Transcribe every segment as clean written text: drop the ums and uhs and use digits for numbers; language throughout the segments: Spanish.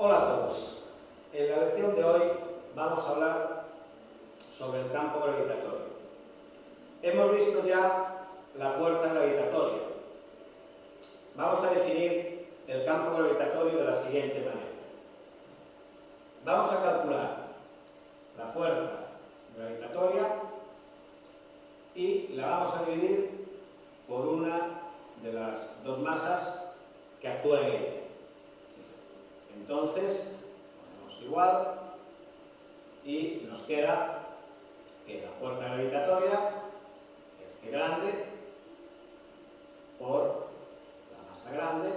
Hola a todos. En la lección de hoy vamos a hablar sobre el campo gravitatorio. Hemos visto ya la fuerza gravitatoria. Vamos a definir el campo gravitatorio de la siguiente manera. Vamos a calcular la fuerza gravitatoria y la vamos a dividir por una de las dos masas que actúan en ella. Entonces, ponemos igual y nos queda que la fuerza gravitatoria es G grande por la masa grande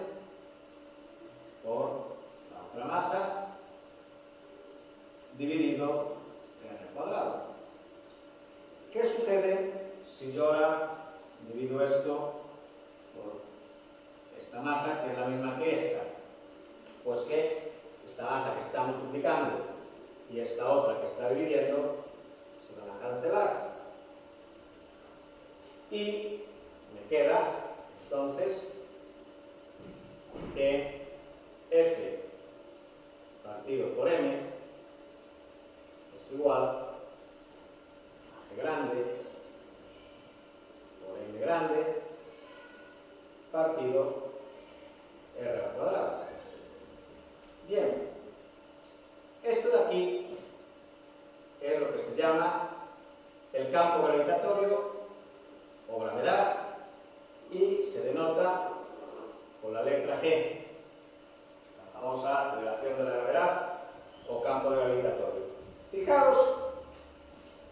por la otra masa dividido R cuadrado. ¿Qué sucede si yo ahora divido esto por esta masa que es la misma que esta? Pues que esta masa que está multiplicando y esta otra que está dividiendo se van a cancelar. Y me queda entonces que F partido por M es igual a G grande por M grande partido R al cuadrado. Bien, esto de aquí es lo que se llama el campo gravitatorio o gravedad y se denota con la letra G, la famosa aceleración de la gravedad o campo gravitatorio. Fijaos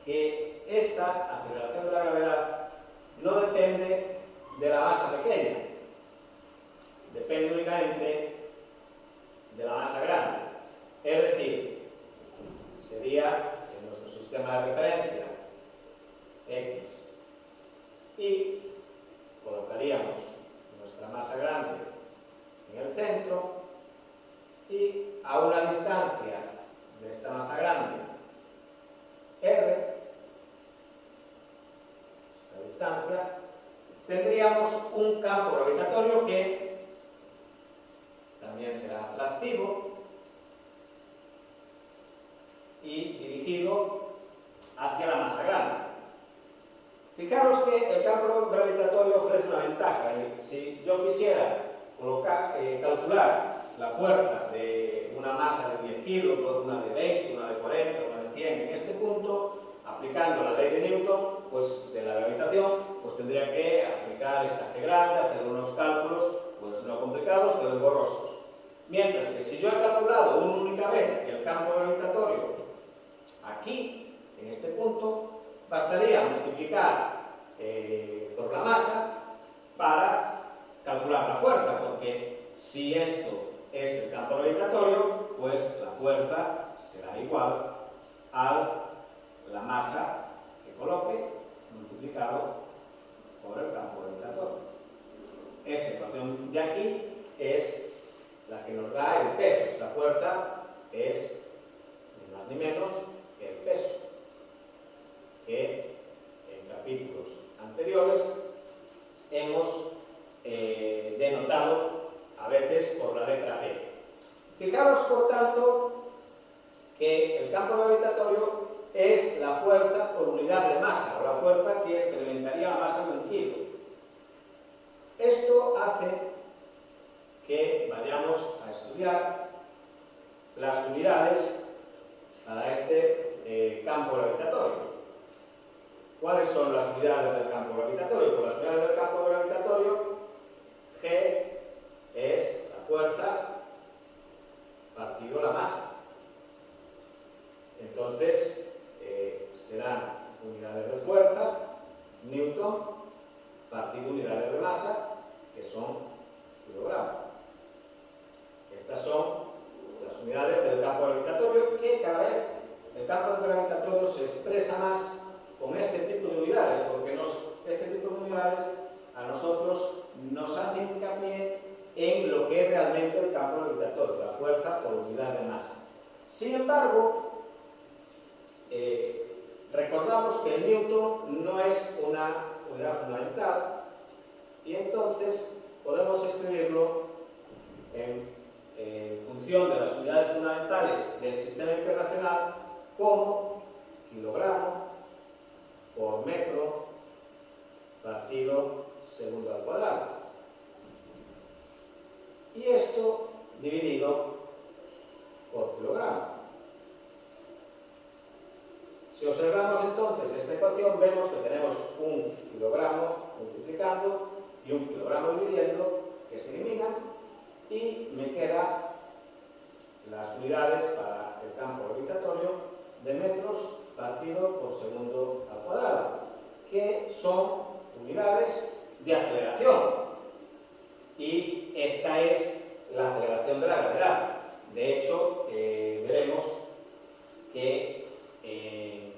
que esta aceleración de la gravedad no depende de la masa pequeña, depende únicamente de la masa grande. Es decir, sería en nuestro sistema de referencia X y colocaríamos nuestra masa grande en el centro y a una distancia de esta masa grande R, esta distancia, tendríamos un campo gravitatorio que también será atractivo y dirigido hacia la masa grande. Fijaros que el campo gravitatorio ofrece una ventaja. Si yo quisiera calcular la fuerza de una masa de 10 kilos, una de 20, una de 40, una de 100 en este punto, aplicando la ley de Newton, pues de la gravitación, pues tendría que aplicar esta G grande, hacer unos cálculos, pues no complicados, pero engorrosos. Mientras que si yo he calculado únicamente el campo gravitatorio aquí, en este punto, bastaría multiplicar por la masa para calcular la fuerza, porque si esto es el campo gravitatorio, pues la fuerza será igual a la masa que coloque multiplicado por el campo gravitatorio. Esta ecuación de aquí es la que nos da el peso. Esta fuerza es ni más ni menos que el peso, que en capítulos anteriores hemos denotado a veces por la letra P. Fijaros, por tanto, que el campo gravitatorio es la fuerza por unidad de masa, o la fuerza que experimentaría la masa de un kilo. Esto hace que vayamos a estudiar las unidades para este campo gravitatorio. ¿Cuáles son las unidades del campo gravitatorio? Pues las unidades del campo gravitatorio, G es la fuerza partido la masa. Entonces, serán unidades de fuerza, Newton, partido unidades de masa, que son kilogramos. Estas son las unidades del campo gravitatorio, que cada vez el campo gravitatorio se expresa más con este tipo de unidades, porque este tipo de unidades a nosotros nos hace hincapié en lo que es realmente el campo gravitatorio, la fuerza por unidad de masa. Sin embargo, recordamos que el Newton no es una unidad fundamental y entonces podemos escribirlo en función función de las unidades fundamentales del sistema internacional como kilogramo por metro partido segundo al cuadrado. Y esto dividido por kilogramo. Si observamos entonces esta ecuación, vemos que tenemos un kilogramo multiplicando y un kilogramo dividiendo, que se eliminan, y me quedan las unidades para el campo gravitatorio de metros partido por segundo al cuadrado, que son unidades de aceleración. Y esta es la aceleración de la gravedad. De hecho, veremos que en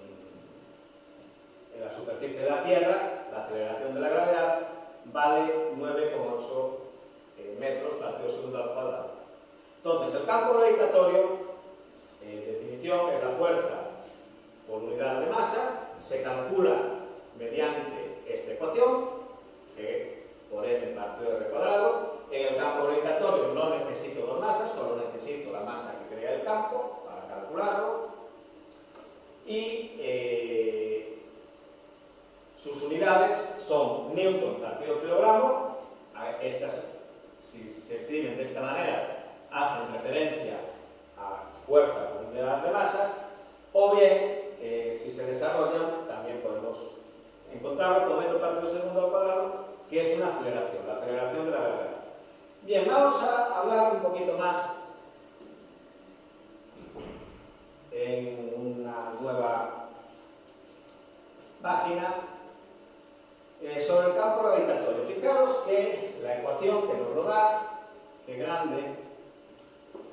la superficie de la Tierra la aceleración de la gravedad vale 9,8 metros partido segundo al cuadrado. Entonces, el campo gravitatorio, definición, es la fuerza por unidad de masa, se calcula mediante esta ecuación, que por m partido r cuadrado. En el campo gravitatorio no necesito dos masas, solo necesito la masa que crea el campo para calcularlo. Y sus unidades son newton partido kilogramo. Estas, si se escriben de esta manera, hacen referencia a fuerza por unidad de masa, o bien, si se desarrollan, también podemos encontrarlo como metro partido segundo al cuadrado, que es una aceleración, la aceleración de la gravedad. Bien, vamos a hablar un poquito más en una nueva página sobre el campo gravitatorio. Fijaros que la ecuación que nos lo da, G grande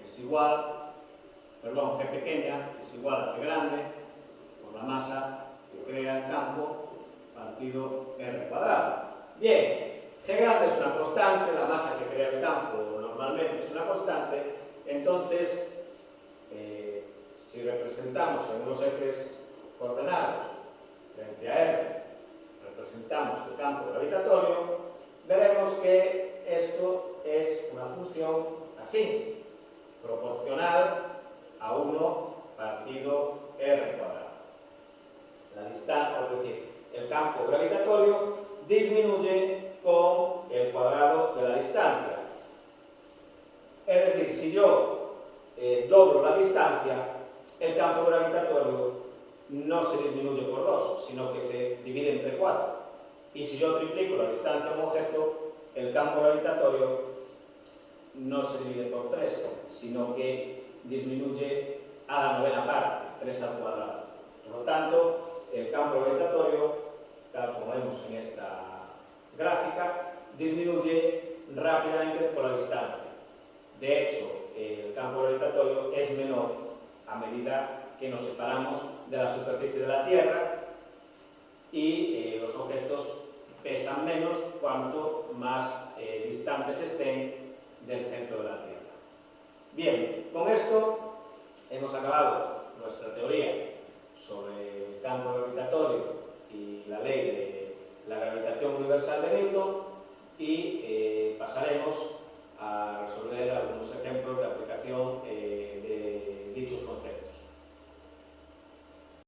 es igual, perdón, G pequeña es igual a G grande por la masa que crea el campo partido r cuadrado. Bien, G grande es una constante, la masa que crea el campo normalmente es una constante, entonces si representamos en unos ejes coordenados frente a R, representamos el campo gravitatorio, veremos que esto es una función así, proporcional a 1 partido r cuadrado. La distancia, es decir, el campo gravitatorio disminuye con el cuadrado de la distancia. Es decir, si yo doblo la distancia, el campo gravitatorio no se disminuye por 2, sino que se divide entre 4. Y si yo triplico la distancia a un objeto, el campo gravitatorio no se divide por 3, sino que disminuye a la novena parte, 3 al cuadrado. Por lo tanto, el campo gravitatorio, tal como vemos en esta gráfica, disminuye rápidamente por la distancia. De hecho, el campo gravitatorio es menor a medida que nos separamos de la superficie de la Tierra y los objetos pesan menos cuanto más distantes estén del centro de la Tierra. Bien, con esto hemos acabado nuestra teoría sobre el campo gravitatorio y la ley de la gravitación universal de Newton y pasaremos a resolver algunos ejemplos de aplicación de dichos conceptos.